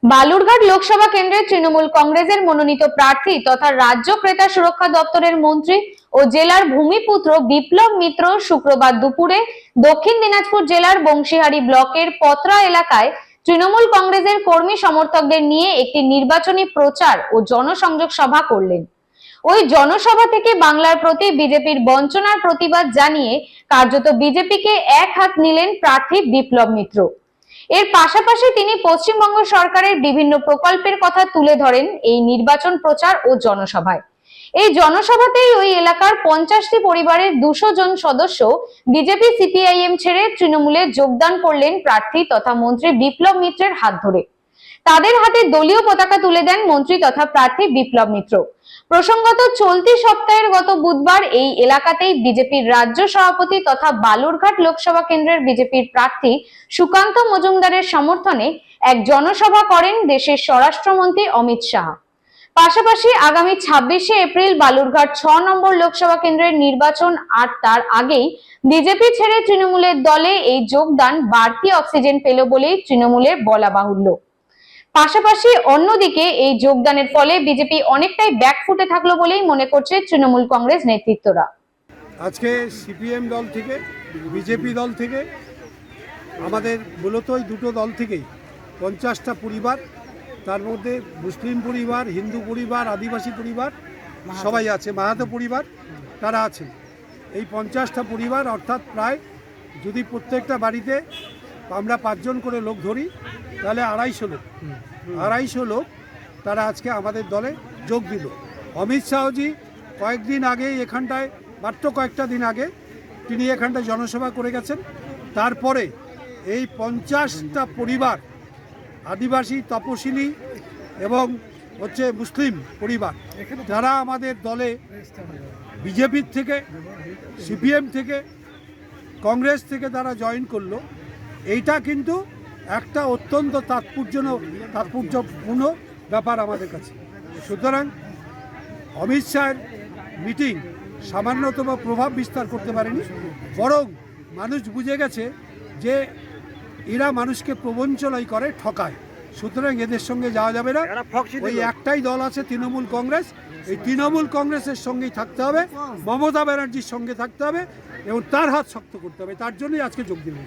বালুরঘাট লোকসভা কেন্দ্রের তৃণমূল কংগ্রেসের মনোনীত প্রার্থী তথা রাজ্য ক্রেতা সুরক্ষা দপ্তরের মন্ত্রী ও জেলার ভূমিপুত্র বিপ্লব মিত্র শুক্রবার দুপুরে দক্ষিণ দিনাজপুর জেলার বংশীহারি ব্লকের পতরা এলাকায় তৃণমূল কংগ্রেসের কর্মী সমর্থকদের নিয়ে একটি নির্বাচনী প্রচার ও জনসংযোগ সভা করলেন। ওই জনসভা থেকে বাংলার প্রতি বিজেপির বঞ্চনার প্রতিবাদ জানিয়ে কার্যত বিজেপিকে এক হাত নিলেন প্রার্থী বিপ্লব মিত্র। এর পাশাপাশি তিনি পশ্চিমবঙ্গ সরকারের বিভিন্ন প্রকল্পের কথা তুলে ধরেন এই নির্বাচন প্রচার ও জনসভায়। এই জনসভাতেই ওই এলাকার 50টি পরিবারের 200 জন সদস্য বিজেপি সিপিআইএম ছেড়ে তৃণমূলে যোগদান করলেন প্রার্থী তথা মন্ত্রী বিপ্লব মিত্রের হাত ধরে। তাদের হাতে দলীয় পতাকা তুলে দেন মন্ত্রী তথা প্রার্থী বিপ্লব মিত্র। প্রসঙ্গত চলতি সপ্তাহের গত বুধবার এই এলাকাতেই বিজেপির রাজ্য সভাপতি তথা বালুরঘাট লোকসভা কেন্দ্রের বিজেপির প্রার্থী সুকান্ত মজুমদারের সমর্থনে এক জনসভা করেন দেশের স্বরাষ্ট্রমন্ত্রী অমিত শাহ। পাশাপাশি আগামী 26শে এপ্রিল বালুরঘাট 6 নম্বর লোকসভা কেন্দ্রের নির্বাচন আর তার আগেই বিজেপি ছেড়ে তৃণমূলের দলে এই যোগদান বাড়তি অক্সিজেন পেল বলেই তৃণমূলের বলা বাহুল্য। পাশাপাশি অন্যদিকে এই যোগদানের ফলে বিজেপি অনেকটাই ব্যাকফুটে থাকলো বলেই মনে করছে তৃণমূল কংগ্রেস নেতৃত্বরা। আজকে সিপিএম দল থেকে বিজেপি দল থেকে আমাদের মূলত ওই দুটো দল থেকেই 50টা পরিবার, তার মধ্যে মুসলিম পরিবার, হিন্দু পরিবার, আদিবাসী পরিবার সবাই আছে, মাহাতো পরিবার তারা আছে। এই 50টা পরিবার অর্থাৎ প্রায় যদি প্রত্যেকটা বাড়িতে আমরা 5 জন করে লোক ধরি তাহলে 250 লোক তারা আজকে আমাদের দলে যোগ দিল। অমিত শাহজি কয়েকদিন আগে এখানটায়, মাত্র কয়েকটা দিন আগে তিনি এখানটায় জনসভা করে গেছেন। তারপরে এই 50টা পরিবার, আদিবাসী, তপশিলি এবং মুসলিম পরিবার, যারা আমাদের দলে বিজেপির থেকে, সিপিএম থেকে, কংগ্রেস থেকে তারা জয়েন করলো, এইটা কিন্তু একটা অত্যন্ত তাৎপর্যপূর্ণ ব্যাপার আমাদের কাছে। সুতরাং অমিত শাহের মিটিং সামান্যতম প্রভাব বিস্তার করতে পারেনি, বরং মানুষ বুঝে গেছে যে এরা মানুষকে প্রবঞ্চনাই করে, ঠকায়। সুতরাং এদের সঙ্গে যাওয়া যাবে না। ওই একটাই দল আছে তৃণমূল কংগ্রেস, এই তৃণমূল কংগ্রেসের সঙ্গেই থাকতে হবে, মমতা ব্যানার্জির সঙ্গে থাকতে হবে এবং তার হাত শক্ত করতে হবে। তার জন্যই আজকে যোগ দিলেন।